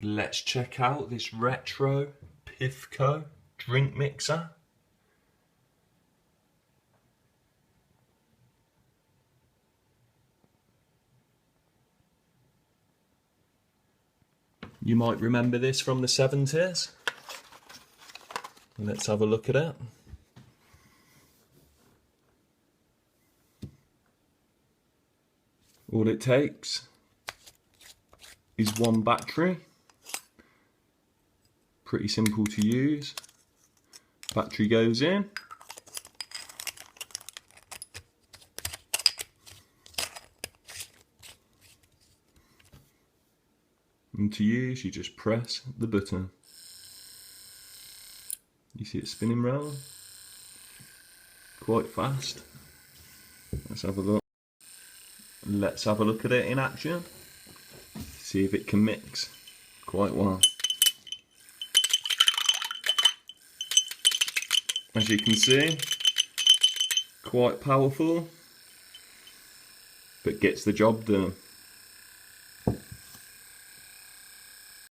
Let's check out this retro PIFCO drink mixer. You might remember this from the 70s. Let's have a look at it. All it takes is one battery. Pretty simple to use. Battery goes in. And to use, you just press the button. You see it spinning round? Quite fast. Let's have a look. Let's have a look at it in action. See if it can mix quite well. As you can see, quite powerful, but gets the job done.